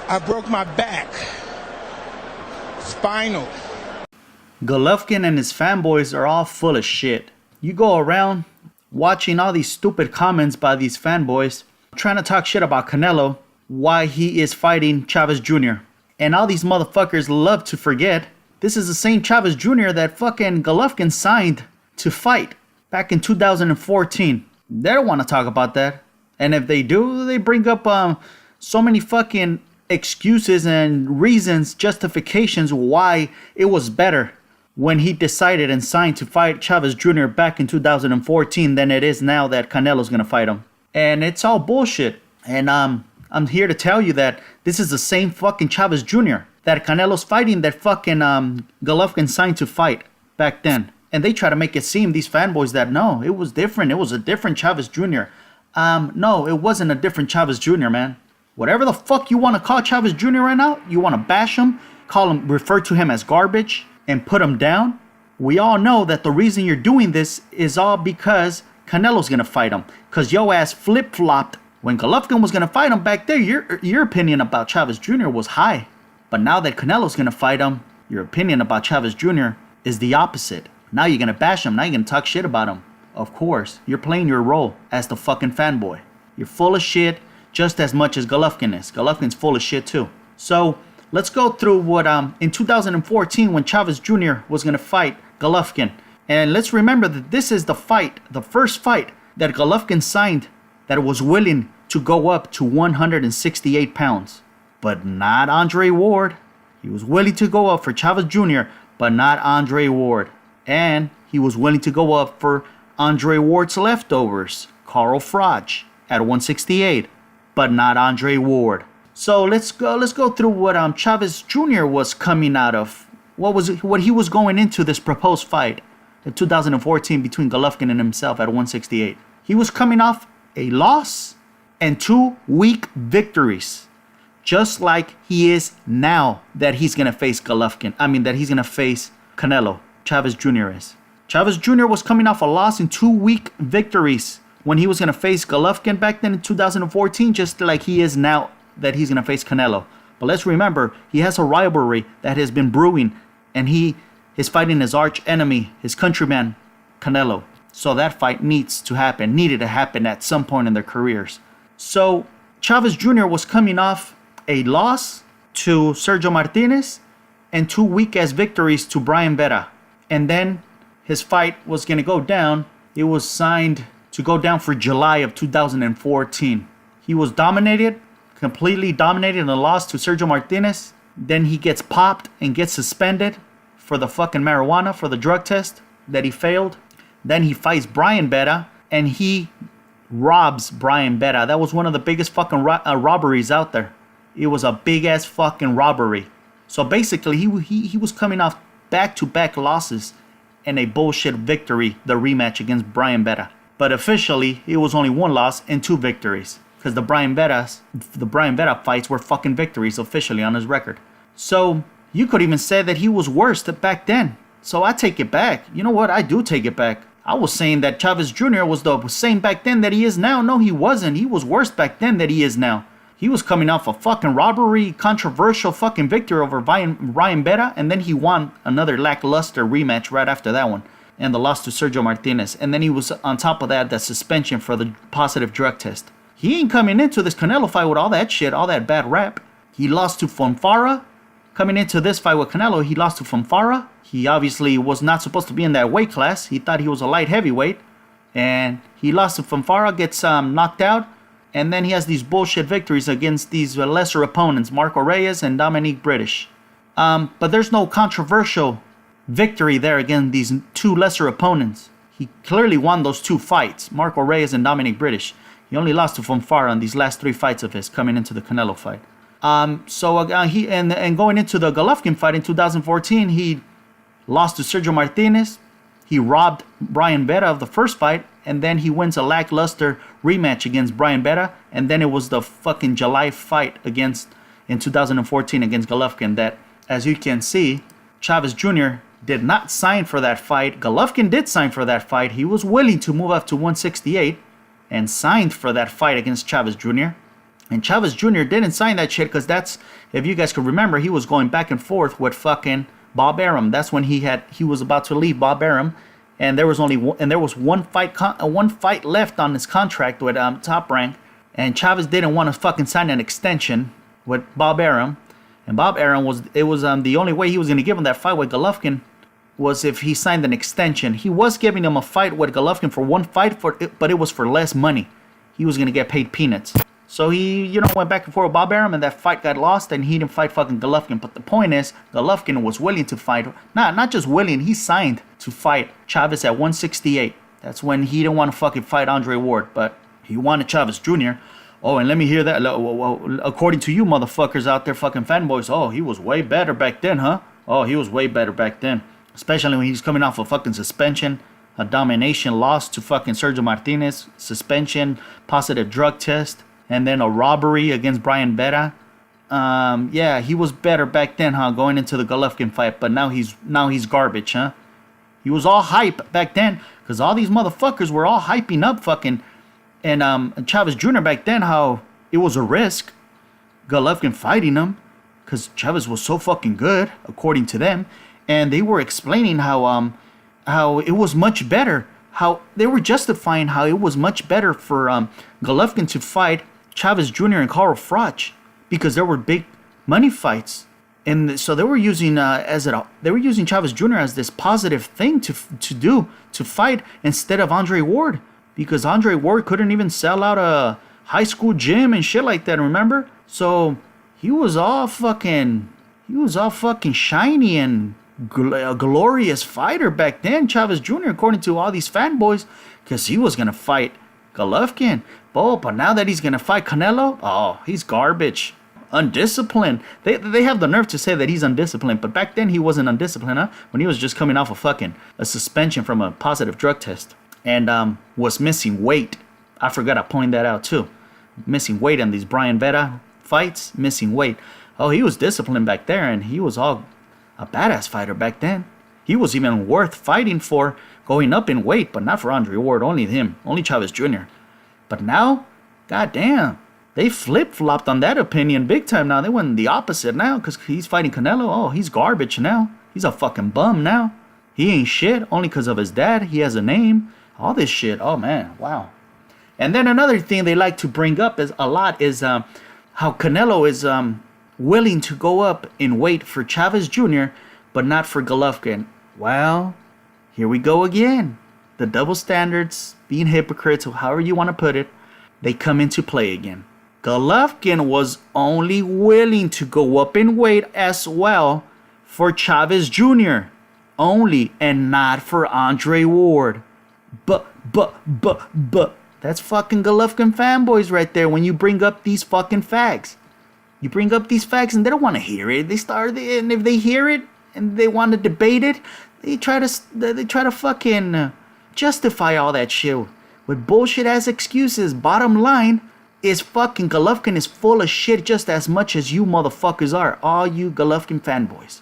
I broke my back. Spinal. Golovkin and his fanboys are all full of shit. You go around watching all these stupid comments by these fanboys trying to talk shit about Canelo, why he is fighting Chavez Jr. And all these motherfuckers love to forget this is the same Chavez Jr. that fucking Golovkin signed to fight back in 2014. They don't want to talk about that. And if they do, they bring up so many fucking excuses and reasons, justifications why it was better when he decided and signed to fight Chavez Jr. back in 2014 than it is now that Canelo's gonna fight him. And it's all bullshit. And I'm here to tell you that this is the same fucking Chavez Jr. that Canelo's fighting that fucking Golovkin signed to fight back then. And they try to make it seem, these fanboys, that no, it was different. It was a different Chavez Jr. No, it wasn't a different Chavez Jr., man. Whatever the fuck you want to call Chavez Jr. right now, you want to bash him, call him, refer to him as garbage, and put him down. We all know that the reason you're doing this is all because Canelo's gonna fight him. Cause yo ass flip-flopped when Golovkin was gonna fight him back there. Your opinion about Chavez Jr. was high, but now that Canelo's gonna fight him, your opinion about Chavez Jr. is the opposite. Now you're gonna bash him. Now you're gonna talk shit about him. Of course, you're playing your role as the fucking fanboy. You're full of shit just as much as Golovkin is. Golovkin's full of shit too. So let's go through what in 2014 when Chavez Jr. was gonna fight Golovkin. And let's remember that this is the fight, the first fight that Golovkin signed that was willing to go up to 168 pounds. But not Andre Ward. He was willing to go up for Chavez Jr., but not Andre Ward. And he was willing to go up for Andre Ward's leftovers, Carl Froch, at 168, but not Andre Ward. So let's go through what Chavez Jr. was coming out of. What he was going into this proposed fight in 2014 between Golovkin and himself at 168. He was coming off a loss and 2 weak victories, just like he is now that he's gonna face Golovkin. That he's gonna face Canelo. Chavez Jr. is. Chavez Jr. was coming off a loss in 2 weak victories when he was gonna face Golovkin back then in 2014, just like he is now that he's gonna face Canelo. But let's remember, he has a rivalry that has been brewing, and he is fighting his arch enemy, his countryman, Canelo. So that fight needed to happen at some point in their careers. So Chavez Jr. was coming off a loss to Sergio Martinez and 2 weak-ass victories to Brian Vera. And then his fight was going to go down. It was signed to go down for July of 2014. He was completely dominated in a loss to Sergio Martinez. Then he gets popped and gets suspended for the fucking marijuana, for the drug test that he failed. Then he fights Brian Vera and he robs Brian Vera. That was one of the biggest fucking robberies out there. It was a big ass fucking robbery. So basically he was coming off back-to-back losses and a bullshit victory, the rematch against Brian Vera. But officially, it was only 1 loss and 2 victories. Because the Brian Vera fights were fucking victories officially on his record. So you could even say that he was worse back then. So I take it back. You know what? I do take it back. I was saying that Chavez Jr. was the same back then that he is now. No, he wasn't. He was worse back then than he is now. He was coming off a fucking robbery, controversial fucking victory over Brian Vera, and then he won another lackluster rematch right after that one, and the loss to Sergio Martinez. And then he was, on top of that suspension for the positive drug test. He ain't coming into this Canelo fight with all that shit, all that bad rap. He lost to Fonfara. Coming into this fight with Canelo, he lost to Fonfara. He obviously was not supposed to be in that weight class. He thought he was a light heavyweight. And he lost to Fonfara, gets knocked out. And then he has these bullshit victories against these lesser opponents, Marco Reyes and Dominique British. But there's no controversial victory there against these 2 lesser opponents. He clearly won those 2 fights, Marco Reyes and Dominique British. He only lost to Fonfara on these last 3 fights of his coming into the Canelo fight. He going into the Golovkin fight in 2014, he lost to Sergio Martinez. He robbed Brian Vera of the first fight, and then he wins a lackluster rematch against Brian Vera, and then it was the fucking July fight in 2014 against Golovkin that, as you can see, Chavez Jr. did not sign for that fight. Golovkin did sign for that fight. He was willing to move up to 168 and signed for that fight against Chavez Jr. And Chavez Jr. didn't sign that shit because that's, if you guys can remember, he was going back and forth with fucking Bob Arum. That's when he was about to leave Bob Arum, and there was one fight left on his contract with Top Rank, and Chavez didn't want to fucking sign an extension with Bob Arum, and Bob Arum was the only way he was going to give him that fight with Golovkin was if he signed an extension. He was giving him a fight with Golovkin for one fight but it was for less money. He was going to get paid peanuts. So he, went back and forth with Bob Arum, and that fight got lost, and he didn't fight fucking Golovkin. But the point is, Golovkin was willing to fight. Not just willing, he signed to fight Chavez at 168. That's when he didn't want to fucking fight Andre Ward, but he wanted Chavez Jr. Oh, and let me hear that. According to you motherfuckers out there, fucking fanboys, oh, he was way better back then, huh? Oh, he was way better back then. Especially when he's coming off a fucking suspension, a domination loss to fucking Sergio Martinez, suspension, positive drug test, and then a robbery against Brian Vera. Yeah, he was better back then, huh? Going into the Golovkin fight, but now he's garbage, huh? He was all hype back then, because all these motherfuckers were all hyping up fucking, and Chavez Jr. back then, how it was a risk, Golovkin fighting him, because Chavez was so fucking good, according to them, and they were explaining how it was much better, how they were justifying how it was much better for Golovkin to fight Chavez Jr. and Carl Froch, because there were big money fights, and so they were using Chavez Jr. as this positive thing to fight instead of Andre Ward, because Andre Ward couldn't even sell out a high school gym and shit like that, remember? So he was all fucking shiny and a glorious fighter back then, Chavez Jr., according to all these fanboys, because he was gonna fight Golovkin. Oh, but now that he's gonna fight Canelo, oh, he's garbage, undisciplined. They have the nerve to say that he's undisciplined, but back then he wasn't undisciplined, huh? When he was just coming off a suspension from a positive drug test, and was missing weight. I forgot to point that out too. Missing weight in these Brian Vera fights, missing weight. Oh, he was disciplined back there, and he was all a badass fighter back then. He was even worth fighting for, going up in weight, but not for Andre Ward, only him, only Chavez Jr. But now, goddamn, they flip-flopped on that opinion big time now. They went the opposite now, because he's fighting Canelo. Oh, he's garbage now. He's a fucking bum now. He ain't shit, only because of his dad. He has a name. All this shit. Oh, man, wow. And then another thing they like to bring up is how Canelo is willing to go up in weight for Chavez Jr., but not for Golovkin. Well, here we go again. The double standards, being hypocrites, or however you want to put it, they come into play again. Golovkin was only willing to go up in weight as well for Chavez Jr. only, and not for Andre Ward. But. That's fucking Golovkin fanboys right there when you bring up these fucking facts. You bring up these facts and they don't want to hear it. And if they hear it and they want to debate it, they try to fucking justify all that shit with bullshit ass excuses. Bottom line is fucking Golovkin is full of shit just as much as you motherfuckers are. All you Golovkin fanboys.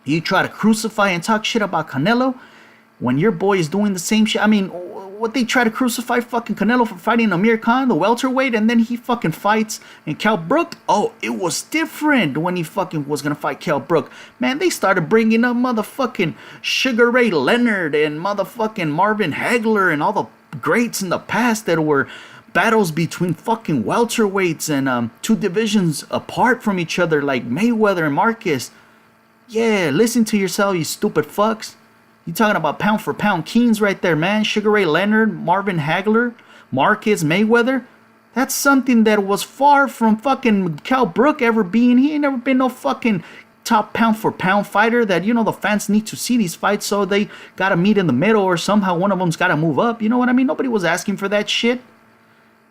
You try to crucify and talk shit about Canelo when your boy is doing the same shit. I mean, what they try to crucify fucking Canelo for fighting Amir Khan, the welterweight, and then he fucking fights and Cal Brook. Oh, it was different when he fucking was gonna fight Cal Brook. Man, they started bringing up motherfucking Sugar Ray Leonard and motherfucking Marvin Hagler and all the greats in the past that were battles between fucking welterweights and two divisions apart from each other, like Mayweather and Marquez. Yeah, listen to yourself, you stupid fucks. You talking about pound for pound kings right there, man. Sugar Ray Leonard, Marvin Hagler, Marquez, Mayweather. That's something that was far from fucking Cal Brook ever being. He ain't never been no fucking top pound for pound fighter that, the fans need to see these fights, so they gotta meet in the middle, or somehow one of them's gotta move up. You know what I mean? Nobody was asking for that shit.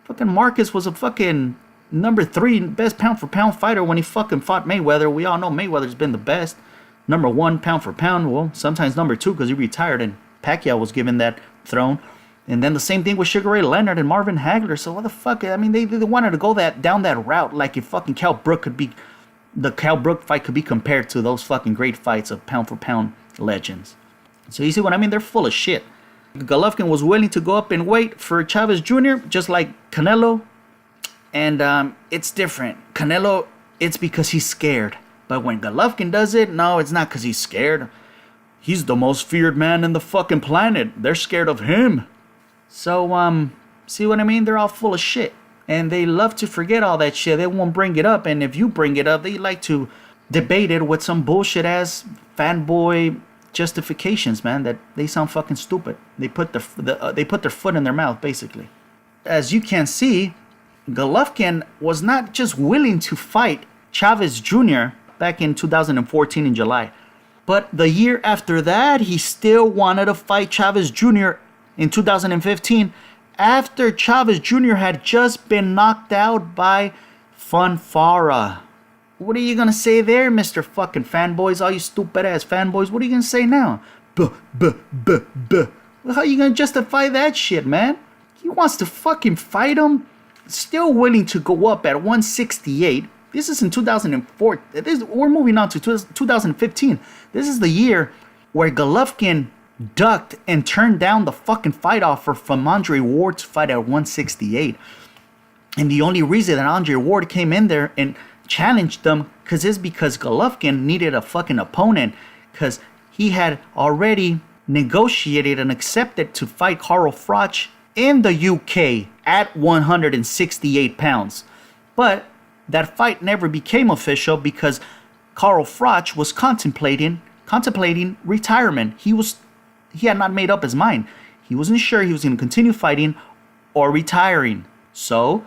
Fucking Marquez was a fucking number 3 best pound for pound fighter when he fucking fought Mayweather. We all know Mayweather's been the best. Number 1 pound for pound, well, sometimes number 2 because he retired and Pacquiao was given that throne. And then the same thing with Sugar Ray Leonard and Marvin Hagler. So what the fuck? I mean, they wanted to go down that route, like if fucking Cal Brook fight could be compared to those fucking great fights of pound for pound legends. So you see what I mean? They're full of shit. Golovkin was willing to go up in weight for Chavez Jr., just like Canelo. And it's different. Canelo, it's because he's scared. But when Golovkin does it, no, it's not because he's scared. He's the most feared man in the fucking planet. They're scared of him. So, see what I mean? They're all full of shit. And they love to forget all that shit. They won't bring it up. And if you bring it up, they like to debate it with some bullshit-ass fanboy justifications, man, that they sound fucking stupid. They put their foot in their mouth, basically. As you can see, Golovkin was not just willing to fight Chavez Jr. back in 2014 in July, but the year after that, he still wanted to fight Chavez Jr. in 2015 after Chavez Jr. had just been knocked out by Fanfara. What are you gonna say there, Mr. fucking fanboys? All you stupid ass fanboys, what are you gonna say now? Buh. Well, how are you gonna justify that shit, man? He wants to fucking fight him. Still willing to go up at 168. This is in 2004. We're moving on to 2015. This is the year where Golovkin ducked and turned down the fucking fight offer from Andre Ward to fight at 168. And the only reason that Andre Ward came in there and challenged them is because Golovkin needed a fucking opponent, because he had already negotiated and accepted to fight Carl Froch in the UK at 168 pounds. But that fight never became official because Carl Froch was contemplating retirement. He had not made up his mind. He wasn't sure he was going to continue fighting or retiring. So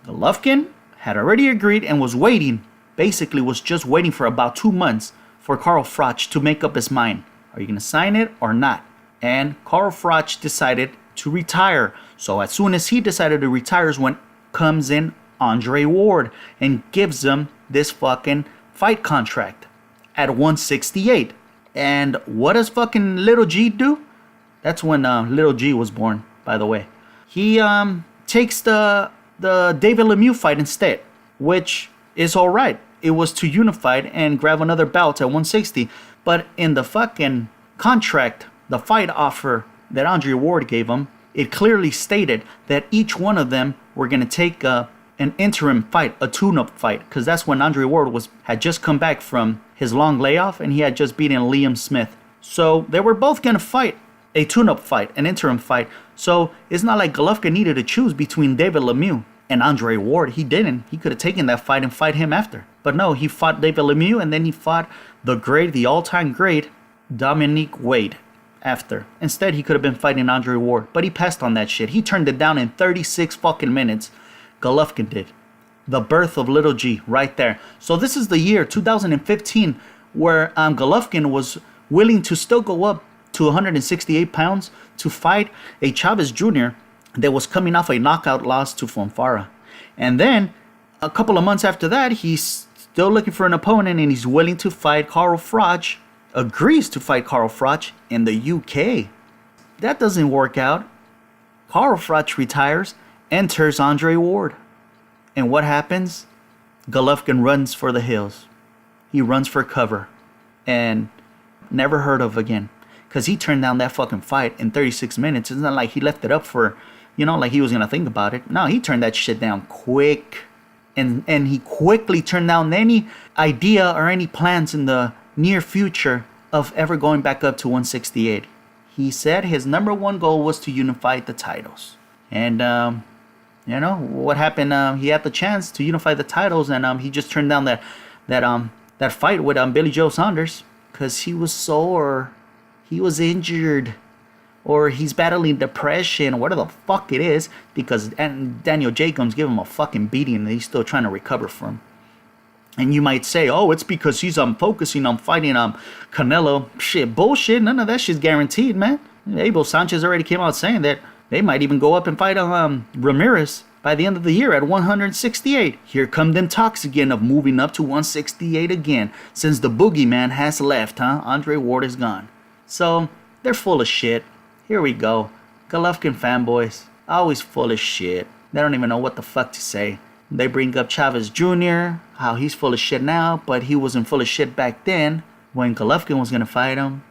Golovkin had already agreed and was waiting. Basically was just waiting for about 2 months for Carl Froch to make up his mind. Are you going to sign it or not? And Carl Froch decided to retire. So as soon as he decided to retire is when comes in Andre Ward and gives him this fucking fight contract at 168. And what does fucking Little G do? That's when Little G was born, by the way. He takes the David Lemieux fight instead, which is all right. It was to unify and grab another bout at 160. But in the fucking contract, the fight offer that Andre Ward gave him, it clearly stated that each one of them were going to take an interim fight, a tune-up fight, because that's when Andre Ward had just come back from his long layoff and he had just beaten Liam Smith. So they were both going to fight a tune-up fight, an interim fight. So it's not like Golovkin needed to choose between David Lemieux and Andre Ward. He didn't. He could have taken that fight and fight him after. But no, he fought David Lemieux and then he fought the all-time great Dominique Wade after. Instead, he could have been fighting Andre Ward, but he passed on that shit. He turned it down in 36 fucking minutes. Golovkin did. The birth of Little G right there. So this is the year 2015 where Golovkin was willing to still go up to 168 pounds to fight a Chavez Jr. that was coming off a knockout loss to Fonfara. And then a couple of months after that, he's still looking for an opponent and he's willing to fight Carl Froch, agrees to fight Carl Froch in the UK. That doesn't work out. Carl Froch retires, enters Andre Ward. And what happens? Golovkin runs for the hills. He runs for cover. And never heard of again. Because he turned down that fucking fight in 36 minutes. It's not like he left it up for, like he was going to think about it. No, he turned that shit down quick. And he quickly turned down any idea or any plans in the near future of ever going back up to 168. He said his number one goal was to unify the titles. And, what happened? He had the chance to unify the titles, and he just turned down that fight with Billy Joe Saunders because he was sore, he was injured, or he's battling depression, whatever the fuck it is, because Daniel Jacobs gave him a fucking beating and he's still trying to recover from. And you might say, oh, it's because he's focusing on fighting Canelo. Shit, bullshit. None of that shit's guaranteed, man. Abel Sanchez already came out saying that they might even go up and fight Ramirez by the end of the year at 168. Here come them talks again of moving up to 168 again, since the boogeyman has left, huh? Andre Ward is gone. So, they're full of shit. Here we go. Golovkin fanboys, always full of shit. They don't even know what the fuck to say. They bring up Chavez Jr., how he's full of shit now, but he wasn't full of shit back then when Golovkin was going to fight him.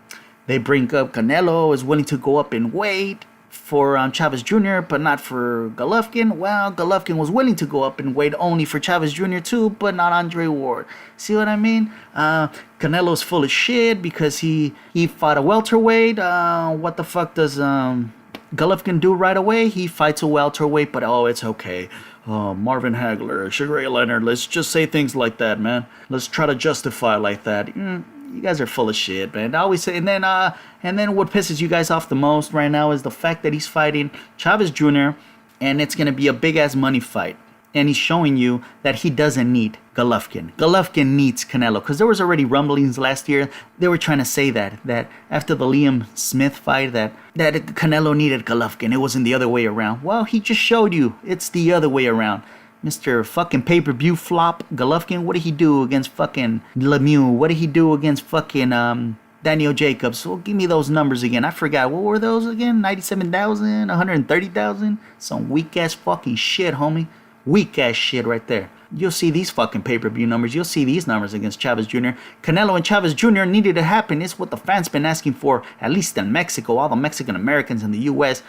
They bring up Canelo is willing to go up in weight for Chavez Jr., but not for Golovkin. Well, Golovkin was willing to go up in weight only for Chavez Jr. too, but not Andre Ward. See what I mean? Canelo's full of shit because he fought a welterweight. What the fuck does Golovkin do right away? He fights a welterweight, but oh, it's okay. Marvin Hagler, Sugar Ray Leonard, let's just say things like that, man. Let's try to justify like that. You guys are full of shit, man. I always say, and then what pisses you guys off the most right now is the fact that he's fighting Chavez Jr. and it's gonna be a big ass money fight. And he's showing you that he doesn't need Golovkin. Golovkin needs Canelo, because there was already rumblings last year. They were trying to say that after the Liam Smith fight, that Canelo needed Golovkin. It wasn't the other way around. Well, he just showed you it's the other way around. Mr. fucking pay-per-view flop Golovkin, what did he do against fucking Lemieux? What did he do against fucking Daniel Jacobs? Well, give me those numbers again. I forgot. What were those again? 97,000? 130,000? Some weak-ass fucking shit, homie. Weak-ass shit right there. You'll see these fucking pay-per-view numbers. You'll see these numbers against Chavez Jr. Canelo and Chavez Jr. needed to happen. It's what the fans been asking for, at least in Mexico. All the Mexican Americans in the U.S.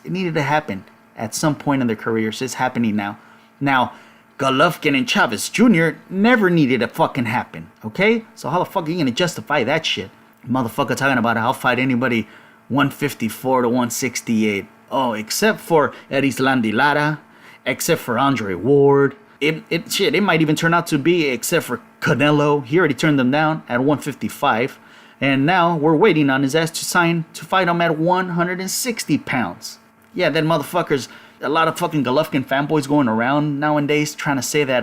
It needed to happen at some point in their careers. It's happening now. Now, Golovkin and Chavez Jr. never needed to fucking happen, okay? So how the fuck are you gonna justify that shit? Motherfucker talking about I'll fight anybody 154 to 168. Oh, except for Erislandy Lara, except for Andre Ward. It might even turn out to be except for Canelo. He already turned them down at 155. And now we're waiting on his ass to sign to fight him at 160 pounds. Yeah, that motherfucker's a lot of fucking Golovkin fanboys going around nowadays trying to say that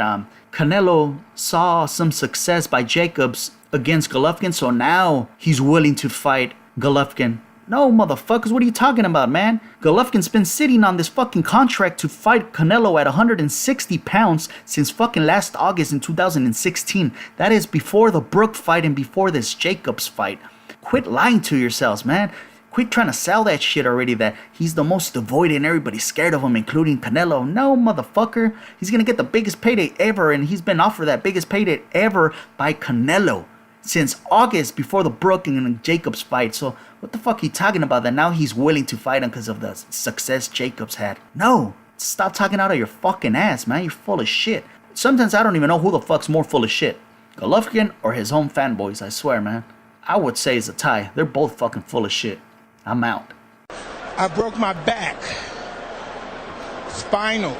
Canelo saw some success by Jacobs against Golovkin, so now he's willing to fight Golovkin. No, motherfuckers, what are you talking about, man? Golovkin's been sitting on this fucking contract to fight Canelo at 160 pounds since fucking last August in 2016. That is before the Brook fight and before this Jacobs fight. Quit lying to yourselves, man. Quit trying to sell that shit already that he's the most devoid and everybody's scared of him, including Canelo. No, motherfucker. He's gonna get the biggest payday ever, and he's been offered that biggest payday ever by Canelo since August before the Brook and Jacobs fight. So what the fuck are you talking about that now he's willing to fight him because of the success Jacobs had? No. Stop talking out of your fucking ass, man. You're full of shit. Sometimes I don't even know who the fuck's more full of shit. Golovkin or his own fanboys, I swear, man. I would say it's a tie. They're both fucking full of shit. I'm out. I broke my back. Spinal.